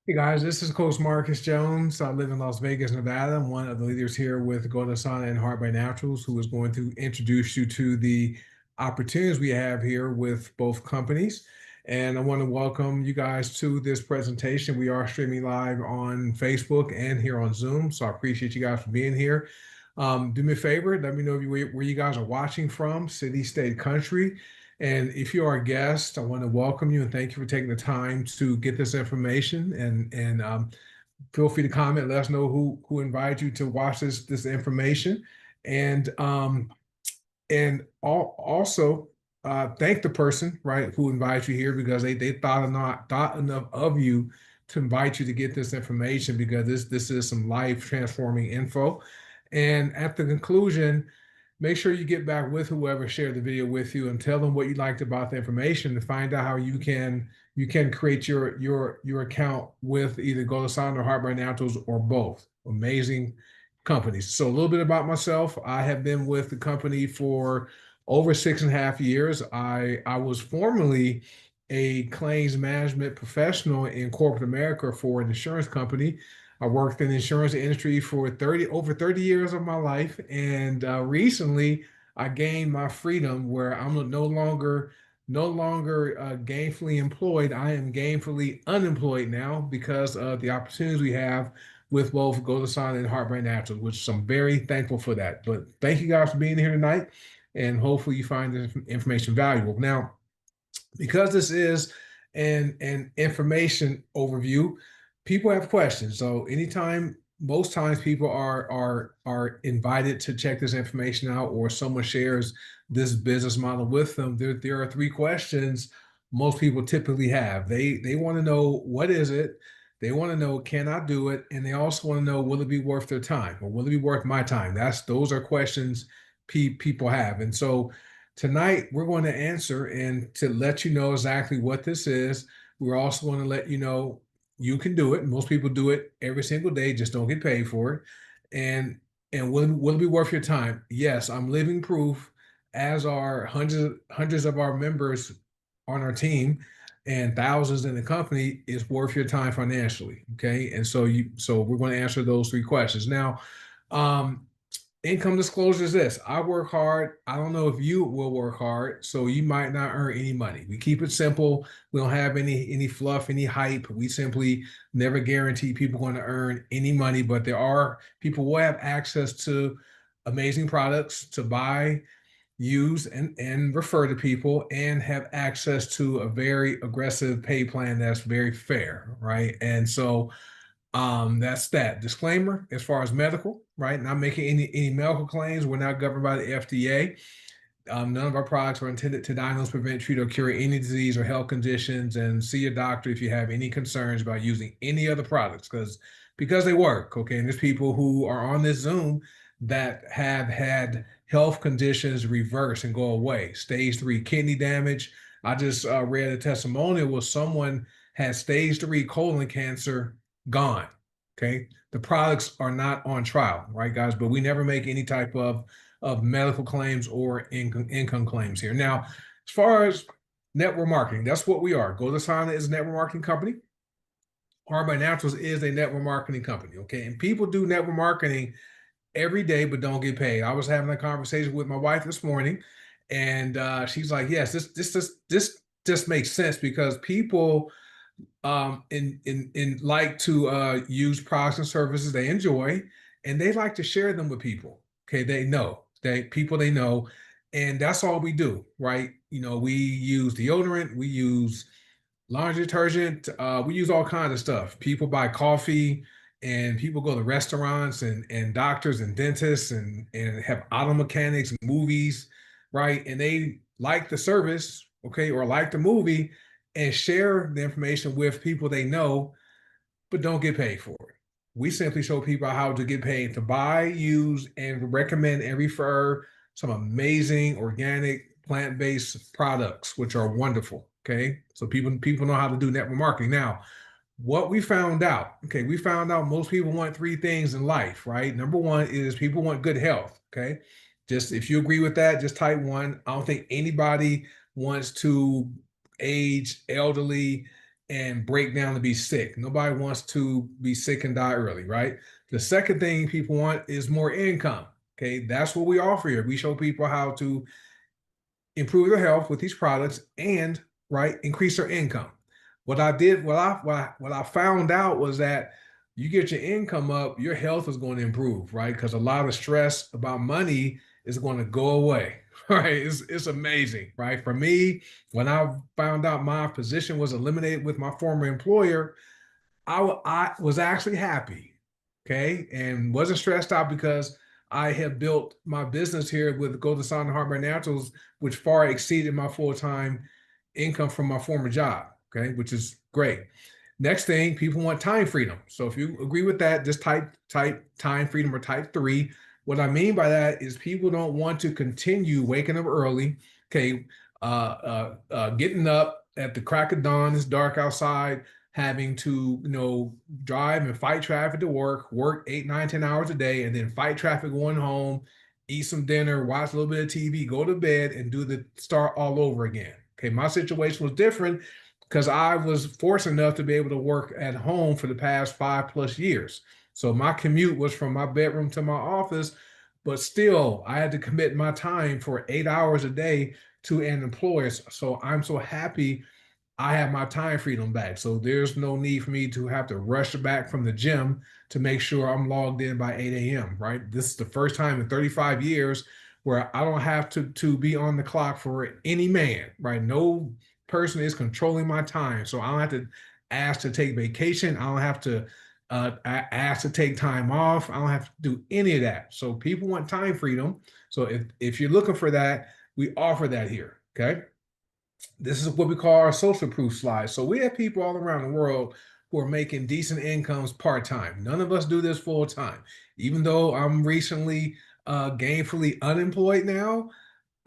Hey guys, this is Coach Marcus Jones. I live in Las Vegas, Nevada. I'm one of the leaders here with goDesana and Heart by Naturals, who is going to introduce you to the opportunities we have here with both companies. And I want to welcome you guys to this presentation. We are streaming live on Facebook and here on Zoom, so I appreciate you guys for being here. Do me a favor, let me know where you guys are watching from, city, state, country. And if you are a guest, I want to welcome you and thank you for taking the time to get this information. And feel free to comment. Let us know who invited you to watch this information. And also thank the person right who invited you here because they thought enough of you to invite you to get this information because this is some life transforming info. And at the conclusion, make sure you get back with whoever shared the video with you and tell them what you liked about the information to find out how you can create your account with either goDesana or Heart by Naturals or both. Amazing companies. So a little bit about myself. I have been with the company for over 6.5 years. I was formerly a claims management professional in corporate America for an insurance company. I worked in the insurance industry for over 30 years of my life, and recently I gained my freedom where I'm no longer gainfully employed. I am gainfully unemployed now because of the opportunities we have with both goDesana and Heart by Naturals, which I'm very thankful for that. But thank you guys for being here tonight, and hopefully you find this information valuable. Now, because this is an information overview, people have questions. So most times people are invited to check this information out, or someone shares this business model with them. There are three questions most people typically have. They want to know, what is it? They want to know, can I do it? And they also want to know, will it be worth their time, or will it be worth my time? Those are questions people have. And so tonight, we're going to answer and to let you know exactly what this is. We're also going to let you know you can do it. Most people do it every single day, just don't get paid for it. And will it be worth your time? Yes, I'm living proof, as are hundreds of our members on our team and thousands in the company is worth your time financially. Okay. And so we're going to answer those three questions. Now, um, income disclosure is this: I work hard. I don't know if you will work hard, so you might not earn any money. We keep it simple. We don't have any fluff, any hype. We simply never guarantee people going to earn any money, but there are people who have access to amazing products to buy, use, and refer to people, and have access to a very aggressive pay plan that's very fair, right? And so that's that. Disclaimer: as far as medical, right? Not making any medical claims. We're not governed by the FDA. None of our products are intended to diagnose, prevent, treat, or cure any disease or health conditions. And see your doctor if you have any concerns about using any other products, because they work. Okay, and there's people who are on this Zoom that have had health conditions reverse and go away. Stage 3 kidney damage. I just read a testimonial where someone had stage 3 colon cancer gone. Okay, the products are not on trial, right, guys? But we never make any type of medical claims or income claims here. Now, as far as network marketing, that's what we are. goDesana is a network marketing company. Heart by Naturals is a network marketing company. Okay, and people do network marketing every day, but don't get paid. I was having a conversation with my wife this morning, and she's like, "Yes, this just makes sense because people in like to use products and services they enjoy, and they like to share them with people. Okay, they know, and that's all we do, right? We use deodorant, we use laundry detergent, we use all kinds of stuff. People buy coffee, and people go to restaurants and doctors and dentists and have auto mechanics, movies, right? And they like the service, okay, or like the movie, and share the information with people they know, but don't get paid for it. We simply show people how to get paid to buy, use, and recommend and refer some amazing organic plant-based products, which are wonderful. Okay, so people know how to do network marketing. Now, what we found out, okay, we found out most people want three things in life, right? Number one is people want good health. Okay, just if you agree with that, just type one. I don't think anybody wants to age elderly and break down to be sick. Nobody wants to be sick and die early, right? The second thing people want is more income. Okay, that's what we offer here. We show people how to improve their health with these products and right increase their income. What I found out was that you get your income up, your health is going to improve, right? Because a lot of stress about money is going to go away, right? It's amazing, right? For me, when I found out my position was eliminated with my former employer, I was actually happy, okay, and wasn't stressed out because I have built my business here with goDesana Heartburn Naturals, which far exceeded my full-time income from my former job, okay, which is great. Next thing, people want time freedom. So if you agree with that, just type time freedom or type three. What I mean by that is people don't want to continue waking up early, okay, getting up at the crack of dawn, it's dark outside, having to, drive and fight traffic to work 8, 9, 10 hours a day, and then fight traffic going home, eat some dinner, watch a little bit of TV, go to bed, and do the start all over again. Okay, my situation was different because I was fortunate enough to be able to work at home for the past 5+ years. So my commute was from my bedroom to my office, but still I had to commit my time for 8 hours a day to an employer. So I'm so happy I have my time freedom back. So there's no need for me to have to rush back from the gym to make sure I'm logged in by 8 a.m., right? This is the first time in 35 years where I don't have to be on the clock for any man, right? No person is controlling my time. So I don't have to ask to take vacation. I don't have to ask to take time off. I don't have to do any of that. So people want time freedom. So if you're looking for that, we offer that here. Okay. This is what we call our social proof slide. So we have people all around the world who are making decent incomes part-time. None of us do this full-time. Even though I'm recently gainfully unemployed now,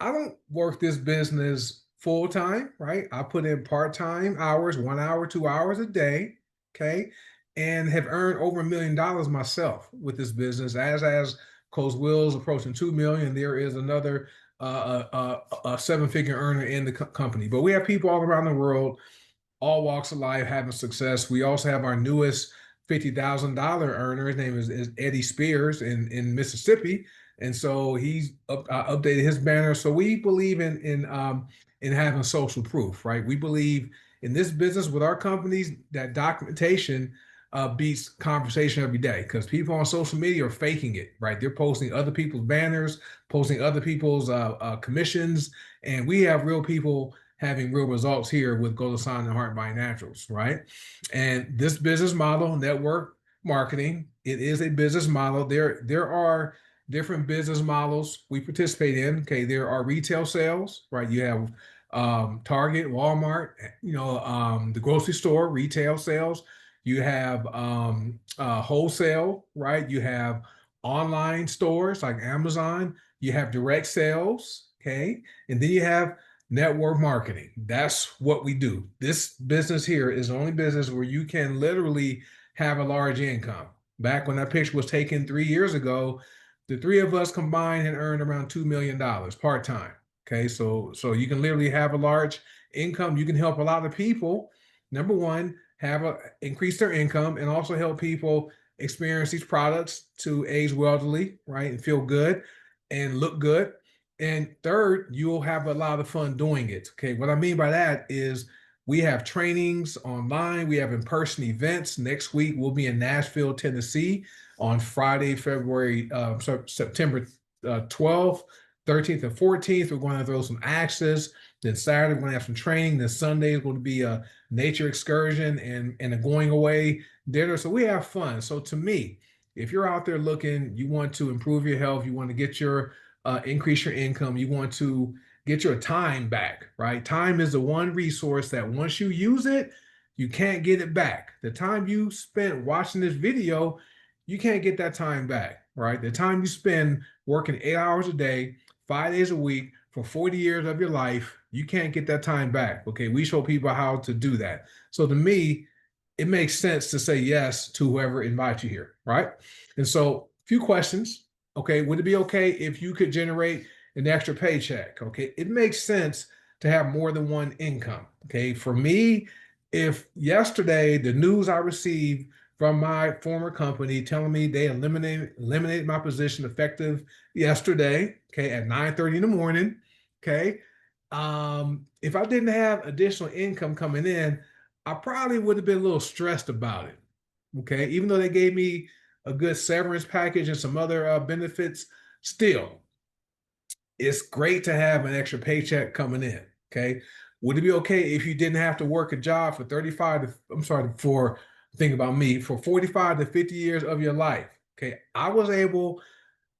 I don't work this business full time, right? I put in part time hours, 1 hour, 2 hours a day, okay, and have earned over $1 million myself with this business. As Coach Will's approaching 2 million, there is another a seven-figure earner in the company. But we have people all around the world, all walks of life having success. We also have our newest $50,000 earner. His name is Eddie Spears in Mississippi, and so he's updated his banner. So we believe in having social proof, right? We believe in this business with our companies that documentation beats conversation every day because people on social media are faking it, right? They're posting other people's banners, posting other people's commissions, and we have real people having real results here with goDesana and Heart by Naturals, right? And this business model, network marketing, it is a business model. There are different business models we participate in. Okay, there are retail sales, right? You have Target, Walmart, the grocery store, retail sales. You have wholesale, right? You have online stores like Amazon. You have direct sales, okay? And then you have network marketing. That's what we do. This business here is the only business where you can literally have a large income. Back when that picture was taken 3 years ago, the three of us combined had earned around $2 million part-time. Okay, so you can literally have a large income. You can help a lot of people. Number one, increase their income and also help people experience these products to age wealthily, right, and feel good and look good. And third, you'll have a lot of fun doing it. Okay, what I mean by that is we have trainings online, we have in-person events. Next week, we'll be in Nashville, Tennessee on Friday, September 12th, 13th, and 14th. We're going to throw some axes. Then Saturday, we're going to have some training. Then Sunday is going to be a nature excursion and a going away dinner. So we have fun. So to me, if you're out there looking, you want to improve your health, you want to get your increase your income, you want to get your time back, right? Time is the one resource that once you use it, you can't get it back. The time you spent watching this video, you can't get that time back, right? The time you spend working 8 hours a day, 5 days a week for 40 years of your life, you can't get that time back. Okay, we show people how to do that. So to me, it makes sense to say yes to whoever invites you here, right? And so, a few questions. Okay, would it be okay if you could generate an extra paycheck? Okay, it makes sense to have more than one income. Okay, for me, if yesterday the news I received from my former company telling me they eliminated my position effective yesterday, okay, at 9:30 in the morning, okay. If I didn't have additional income coming in, I probably would have been a little stressed about it. Okay, even though they gave me a good severance package and some other benefits, still, it's great to have an extra paycheck coming in. Okay. Would it be okay if you didn't have to work a job for 35 to, I'm sorry, for, think about me, for 45 to 50 years of your life? Okay. I was able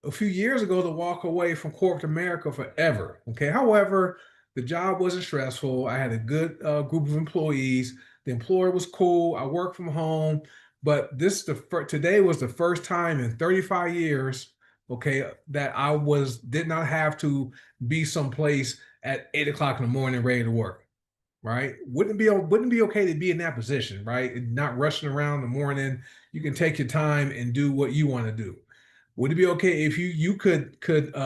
a few years ago to walk away from corporate America forever. Okay. However, the job wasn't stressful. I had a good group of employees. The employer was cool. I worked from home. But today was the first time in 35 years, okay, that I did not have to be someplace at 8 o'clock in the morning ready to work. Right? Wouldn't be okay to be in that position, right? And not rushing around in the morning. You can take your time and do what you want to do. Would it be okay if you could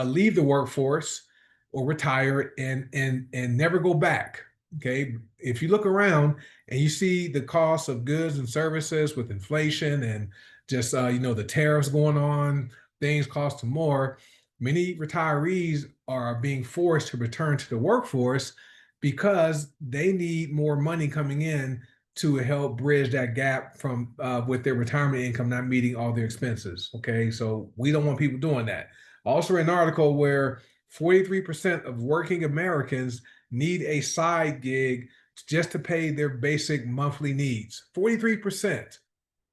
leave the workforce or retire and never go back? Okay, if you look around and you see the cost of goods and services with inflation and just the tariffs going on, things cost more. Many retirees are being forced to return to the workforce because they need more money coming in to help bridge that gap from with their retirement income not meeting all their expenses. Okay, so we don't want people doing that. Also, an article where 43% of working Americans need a side gig just to pay their basic monthly needs. 43%.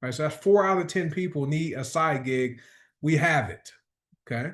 Right, so that's 4 out of 10 people need a side gig. We have it. Okay.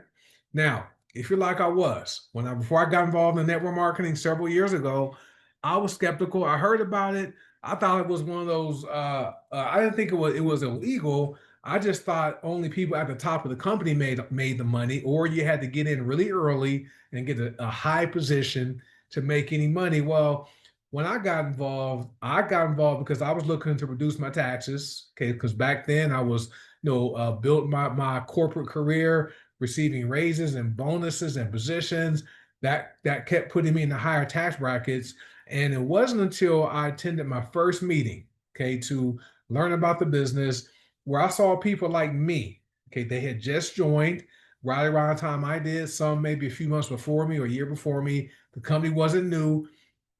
Now, if you're like I was before I got involved in network marketing several years ago, I was skeptical. I heard about it. I thought it was one of those. I didn't think it was illegal. I just thought only people at the top of the company made the money, or you had to get in really early and get a high position to make any money. Well, when I got involved because I was looking to reduce my taxes. Okay, because back then I was, built my corporate career, receiving raises and bonuses and positions that kept putting me in the higher tax brackets. And it wasn't until I attended my first meeting, okay, to learn about the business, where I saw people like me. Okay, they had just joined right around the time I did, some maybe a few months before me or a year before me. The company wasn't new.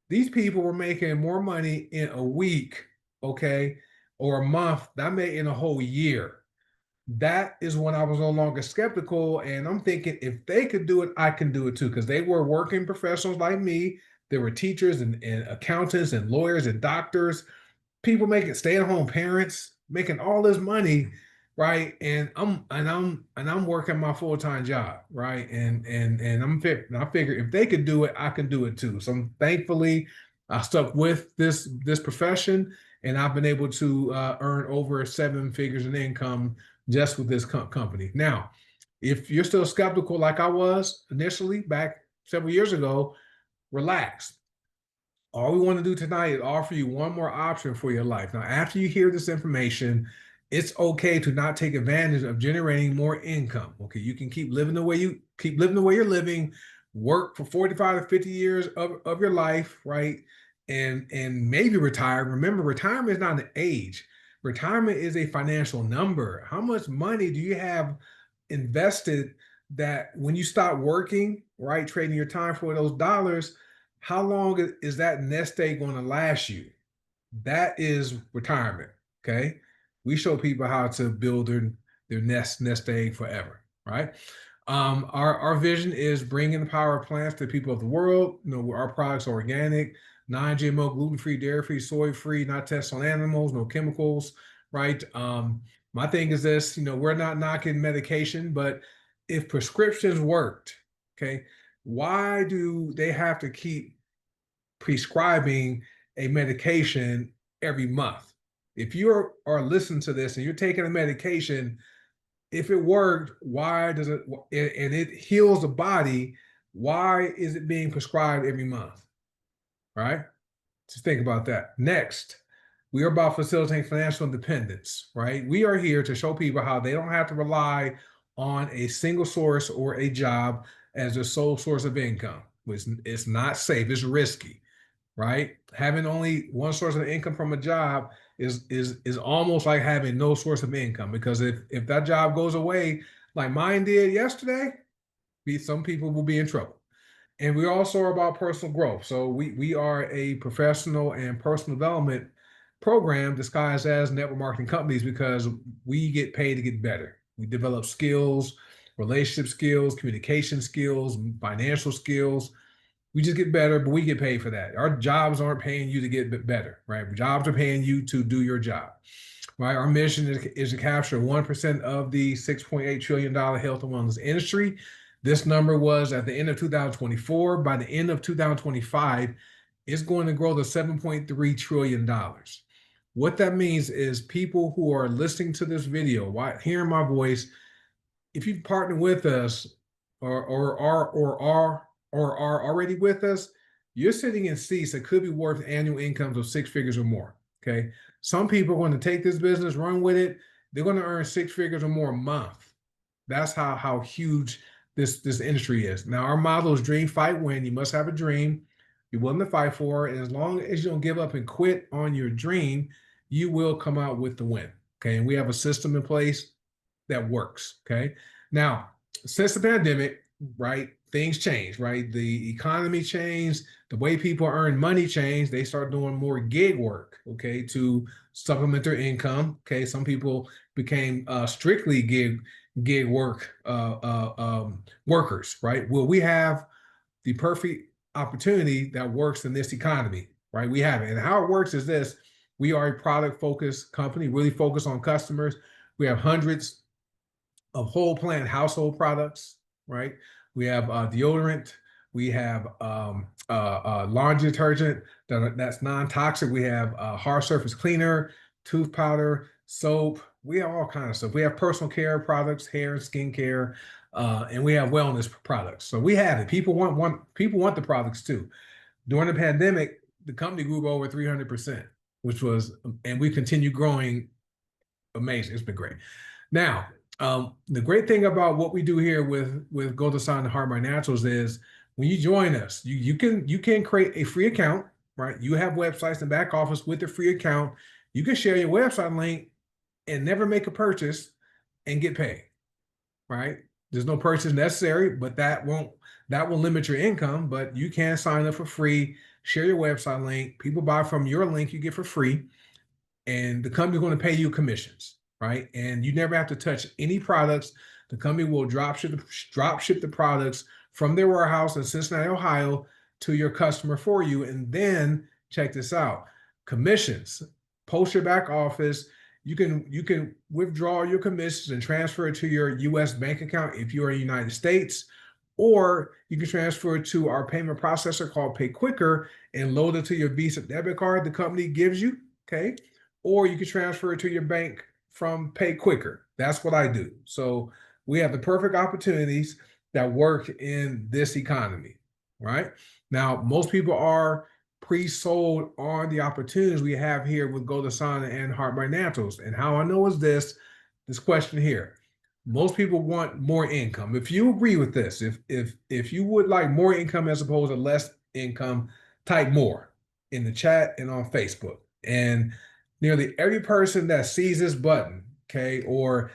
These people were making more money in a week, okay, or a month than I made in a whole year. That is when I was no longer skeptical. And I'm thinking, if they could do it, I can do it too. Because they were working professionals like me. There were teachers and accountants and lawyers and doctors, people making stay-at-home parents making all this money, right? And I'm working my full-time job, right? And I figure if they could do it, I can do it too. So thankfully I stuck with this profession, and I've been able to earn over 7 figures in income just with this company. Now, if you're still skeptical like I was initially back several years ago, relax. All we want to do tonight is offer you one more option for your life. Now, after you hear this information, it's okay to not take advantage of generating more income. Okay, you can keep living the way you're living, work for 45 to 50 years of your life, right? And maybe retire. Remember, retirement is not an age. Retirement is a financial number. How much money do you have invested that when you stop working, right, trading your time for those dollars, how long is that nest egg going to last you? That is retirement. Okay. We show people how to build their nest egg forever. Right. Our vision is bringing the power of plants to the people of the world. Our products are organic, non-GMO, gluten-free, dairy-free, soy-free, not tested on animals, no chemicals. Right. My thing is this, we're not knocking medication, but if prescriptions worked, okay, why do they have to keep prescribing a medication every month? If you are listening to this and you're taking a medication, if it worked, why does it, and it heals the body, why is it being prescribed every month? Right? Just think about that. Next, we are about facilitating financial independence, right? We are here to show people how they don't have to rely on a single source or a job as their sole source of income. It's not safe, it's risky. right? Having only one source of income from a job is almost like having no source of income, because if that job goes away, like mine did yesterday, some people will be in trouble. And we also are about personal growth. So we are a professional and personal development program disguised as network marketing companies, because we get paid to get better. We develop skills, relationship skills, communication skills, financial skills. We just get better, but we get paid for that. Our jobs aren't paying you to get better, right? Jobs are paying you to do your job, right? Our mission is to capture 1% of the $6.8 trillion health and wellness industry. This number was at the end of 2024. By the end of 2025, it's going to grow to $7.3 trillion. What that means is people who are listening to this video, hearing my voice, if you partner with us or are already with us, you're sitting in seats that could be worth annual incomes of six figures or more. Okay. Some people are going to take this business, run with it. They're going to earn six figures or more a month. That's how huge this industry is. Now, our motto is dream, fight, win. You must have a dream. You're willing to fight for it. And as long as you don't give up and quit on your dream, you will come out with the win. Okay. And we have a system in place that works. Okay. Now, since the pandemic, right, things changed, right? The economy changed, the way people earn money changed. They start doing more gig work, okay, to supplement their income. Okay. Some people became strictly gig work workers, right? Well, we have the perfect opportunity that works in this economy, right? We have it. And how it works is this: we are a product focused company, really focused on customers. We have hundreds of whole plant household products, right? We have deodorant. We have laundry detergent that's non-toxic. We have hard surface cleaner, tooth powder, soap. We have all kinds of stuff. We have personal care products, hair and skin care, and we have wellness products. So we have it. People want the products too. During the pandemic, the company grew by over 300%, which was, and we continue growing amazing. It's been great. Now, the great thing about what we do here with goDesana and Heart Mind Naturals is when you join us, you can create a free account, right? You have websites and back office with a free account. You can share your website link and never make a purchase and get paid, right? There's no purchase necessary, but that will limit your income. But you can sign up for free, share your website link. People buy from your link, you get for free, and the company's going to pay you commissions, right? And you never have to touch any products. The company will drop ship the products from their warehouse in Cincinnati, Ohio, to your customer for you. And then check this out: commissions. Post your back office. You can withdraw your commissions and transfer it to your U.S. bank account if you are in the United States, or you can transfer it to our payment processor called Pay Quicker and load it to your Visa debit card the company gives you. Okay, or you can transfer it to your bank from Pay Quicker. That's what I do. So we have the perfect opportunities that work in this economy, right? Now, most people are pre-sold on the opportunities we have here with goDesana and Heart Mind Naturals. And how I know is this question here. Most people want more income. If you agree with this, if you would like more income as opposed to less income, type more in the chat and on Facebook. And nearly every person that sees this button, okay, or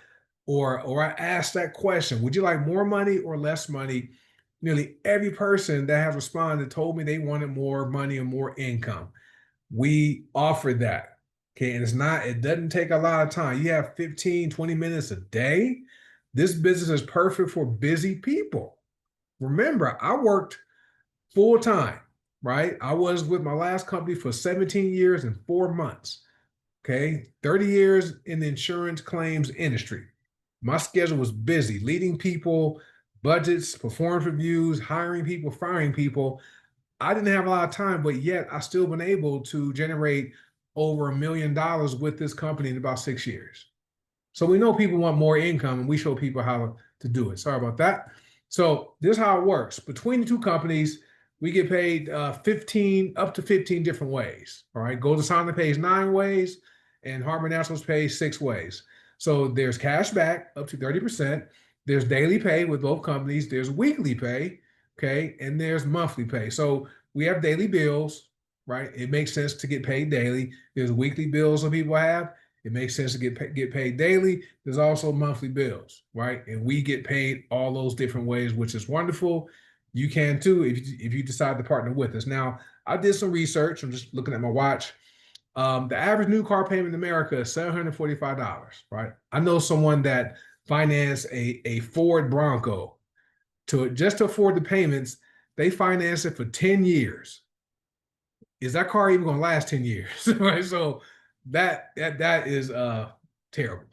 I ask that question, would you like more money or less money? Nearly every person that has responded told me they wanted more money and more income. We offer that. Okay. And it doesn't take a lot of time. You have 15, 20 minutes a day. This business is perfect for busy people. Remember, I worked full time, right? I was with my last company for 17 years and 4 months. Okay. 30 years in the insurance claims industry. My schedule was busy, leading people, budgets, performance reviews, hiring people, firing people. I didn't have a lot of time, but yet I still been able to generate over $1 million with this company in about 6 years. So we know people want more income, and we show people how to do it. Sorry about that. So this is how it works. Between the two companies, we get paid 15 up to 15 different ways. All right. goDesana pays 9 ways, and Heart Mind Naturals pays 6 ways. So there's cash back up to 30%. There's daily pay with both companies. There's weekly pay, okay, and there's monthly pay. So we have daily bills, right? It makes sense to get paid daily. There's weekly bills some people have. It makes sense to get paid daily. There's also monthly bills, right? And we get paid all those different ways, which is wonderful. You can too if you decide to partner with us. Now, I did some research. I'm just looking at my watch. The average new car payment in America is $745, right? I know someone that financed a Ford Bronco to just to afford the payments. They financed it for 10 years. Is that car even going to last 10 years? Right. So that is terrible.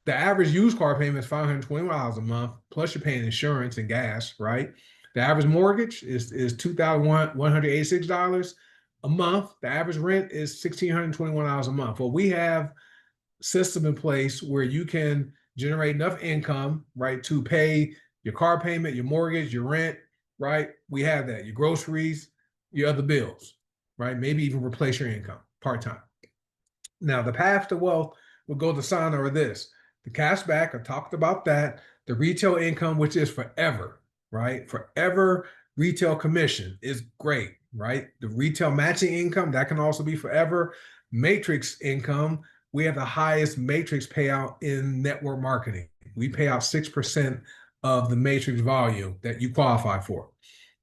The average used car payment is $520 a month, plus you're paying insurance and gas, right? The average mortgage is $2,186 a month. The average rent is $1,621 a month. Well, we have system in place where you can generate enough income, right, to pay your car payment, your mortgage, your rent, right? We have that, your groceries, your other bills, right? Maybe even replace your income part-time. Now, the path to wealth with goDesana are this: the cash back, I talked about that, the retail income, which is forever, right? Forever retail commission is great, right? The retail matching income, that can also be forever. Matrix income, we have the highest matrix payout in network marketing. We pay out 6% of the matrix volume that you qualify for,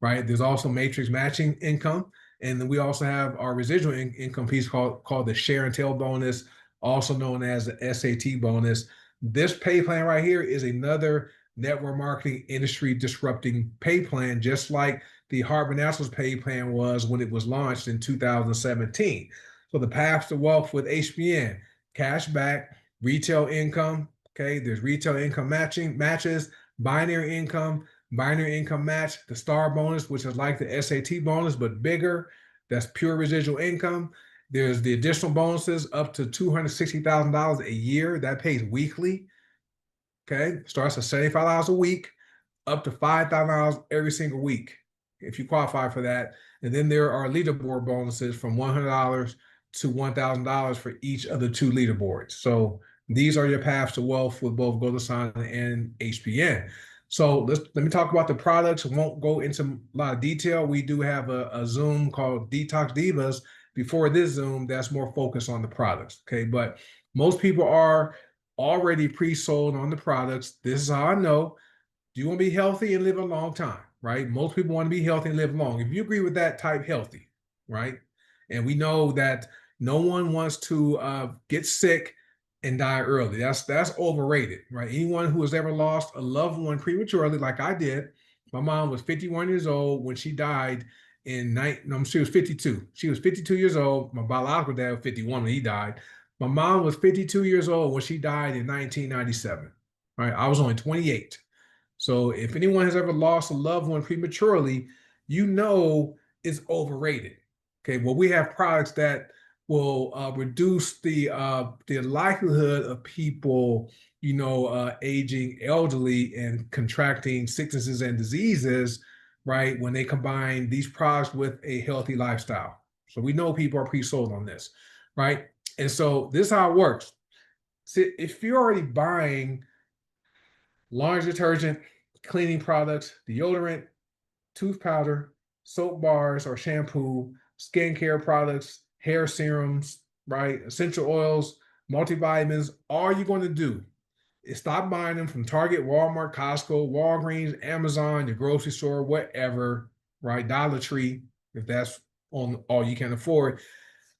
right? There's also matrix matching income. And then we also have our residual income piece called the share and tail bonus, also known as the SAT bonus. This pay plan right here is another network marketing industry disrupting pay plan, just like the Harvard National's pay plan was when it was launched in 2017. So the path to wealth with HBN, cash back, retail income. Okay, there's retail income matches, binary income match, the star bonus, which is like the SAT bonus, but bigger. That's pure residual income. There's the additional bonuses up to $260,000 a year. That pays weekly. Okay, starts at $75 a week, up to $5,000 every single week if you qualify for that. And then there are leaderboard bonuses from $100 to $1,000 for each of the two leaderboards. So these are your paths to wealth with both goDesana and HBN. So let me talk about the products. I won't go into a lot of detail. We do have a Zoom called Detox Divas before this Zoom that's more focused on the products. Okay, but most people are already pre-sold on the products. This is how I know. Do you want to be healthy and live a long time, right? Most people want to be healthy and live long. If you agree with that, type healthy, right? And we know that no one wants to get sick and die early. That's overrated, right? Anyone who has ever lost a loved one prematurely, like I did, my mom was 51 years old when she died she was 52. She was 52 years old. My biological dad was 51 when he died. My mom was 52 years old when she died in 1997. Right? I was only 28. So if anyone has ever lost a loved one prematurely, you know it's overrated. Okay, well, we have products that will reduce the likelihood of people, aging elderly and contracting sicknesses and diseases, right? When they combine these products with a healthy lifestyle. So we know people are pre-sold on this, right? And so this is how it works. So if you're already buying laundry detergent, cleaning products, deodorant, tooth powder, soap bars or shampoo, skincare products, hair serums, right? Essential oils, multivitamins. All you're going to do is stop buying them from Target, Walmart, Costco, Walgreens, Amazon, your grocery store, whatever, right? Dollar Tree, if that's on all you can afford.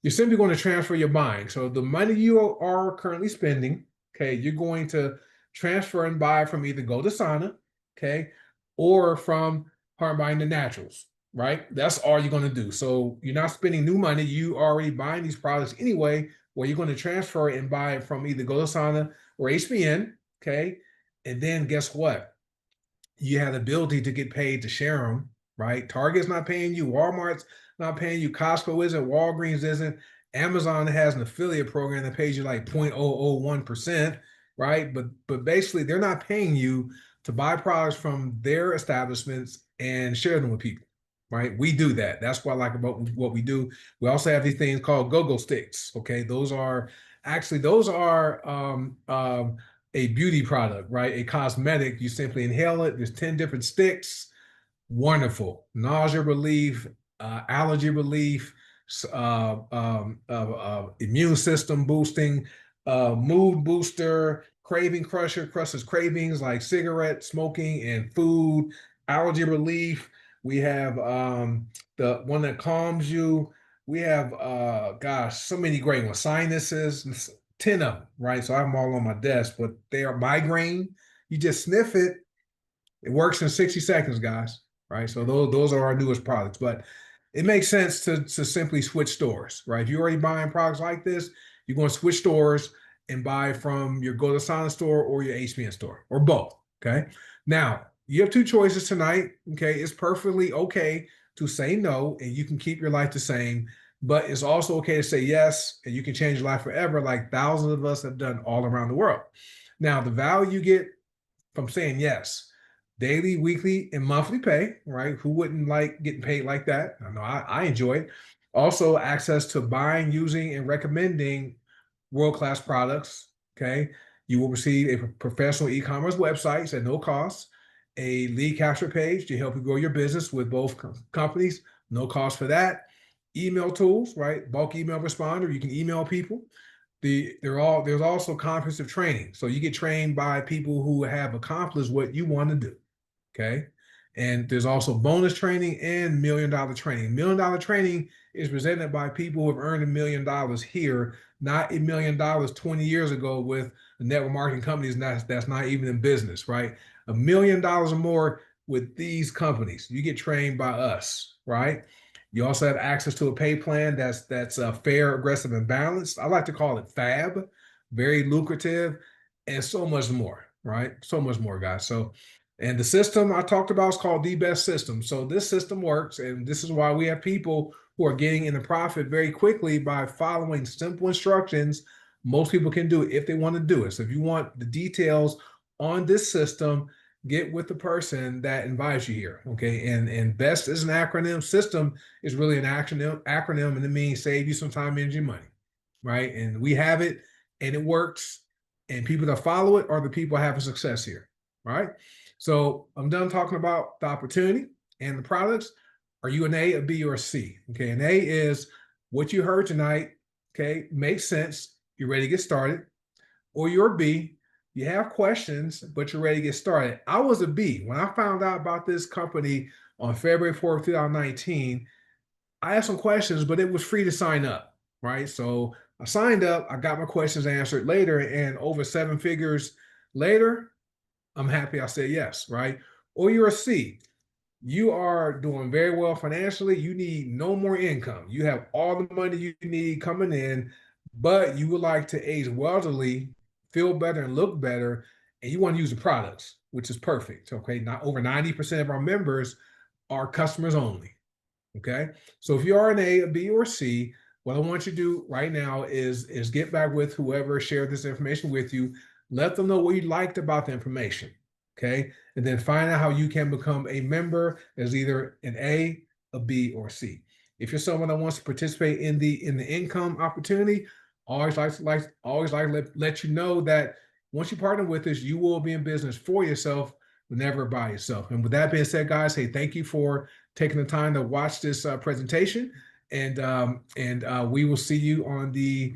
You're simply going to transfer your buying. So the money you are currently spending, okay, you're going to transfer and buy from either goDesana, okay, or from Heart Buying the Naturals, right? That's all you're going to do. So you're not spending new money. You are already buying these products anyway, where you're going to transfer it and buy it from either goDesana or HBN, okay? And then guess what? You have the ability to get paid to share them, right? Target's not paying you, Walmart's not paying you, Costco isn't, Walgreens isn't, Amazon has an affiliate program that pays you like 0.001%, right? But basically they're not paying you to buy products from their establishments and share them with people, right? We do that. That's what I like about what we do. We also have these things called go-go sticks. Okay, those are a beauty product, right? A cosmetic. You simply inhale it. There's 10 different sticks. Wonderful. Nausea relief, allergy relief, immune system boosting, mood booster, craving crusher, crushes cravings like cigarette smoking and food, allergy relief. We have the one that calms you. We have gosh, so many great ones. Sinuses, 10 of them, right? So I have them all on my desk, but they are migraine. You just sniff it, it works in 60 seconds, guys. Right. So those are our newest products. But it makes sense to simply switch stores, right? If you're already buying products like this, you're going to switch stores and buy from your goDesana store or your HPN store or both. Okay. Now you have two choices tonight. Okay. It's perfectly okay to say no and you can keep your life the same, but it's also okay to say yes and you can change your life forever, like thousands of us have done all around the world. Now, the value you get from saying yes, daily, weekly, and monthly pay, right? Who wouldn't like getting paid like that? I know I enjoy it. Also, access to buying, using, and recommending world-class products. Okay. You will receive a professional e-commerce website at no cost, a lead capture page to help you grow your business with both companies, no cost for that. Email tools, right? Bulk email responder. You can email people. There's also comprehensive training. So you get trained by people who have accomplished what you want to do. Okay. And there's also bonus training and $1 million training. $1 million training is presented by people who have earned $1 million here, not $1 million 20 years ago with the network marketing companies that's not even in business, right? $1 million or more with these companies. You get trained by us, right? You also have access to a pay plan that's fair, aggressive, and balanced. I like to call it FAB, very lucrative, and so much more, right? So much more, guys. So, and the system I talked about is called the best system. So this system works, and this is why we have people who are getting in the profit very quickly by following simple instructions. Most people can do it if they want to do it. So if you want the details on this system, get with the person that invites you here. Okay. And BEST is an acronym. System is really an acronym, and it means save you some time, energy, money. Right. And we have it and it works. And people that follow it are the people having success here. Right. So I'm done talking about the opportunity and the products. Are you an A, a B, or a C? Okay. An A is what you heard tonight. Okay. Makes sense. You're ready to get started. Or you're a B, you have questions, but you're ready to get started. I was a B. When I found out about this company on February 4th, 2019, I had some questions, but it was free to sign up, right? So I signed up, I got my questions answered later, and over seven figures later, I'm happy I said yes, right? Or you're a C. You are doing very well financially. You need no more income. You have all the money you need coming in, but you would like to age wealthily, feel better, and look better, and you want to use the products, which is perfect. Okay. Not over 90% of our members are customers only. Okay. So if you are an A, a B, or a C, what I want you to do right now is get back with whoever shared this information with you. Let them know what you liked about the information. Okay. And then find out how you can become a member as either an a B, or C. If you're someone that wants to participate in the income opportunity, always like let you know that once you partner with us, you will be in business for yourself, never by yourself. And with that being said, guys, hey, thank you for taking the time to watch this presentation. And we will see you on the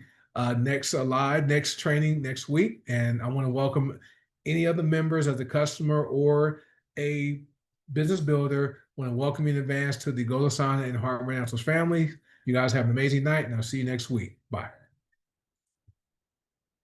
next training next week. And I want to welcome any other members as a customer or a business builder. I want to welcome you in advance to the goDesana and Heart Rentals family. You guys have an amazing night, and I'll see you next week. Bye.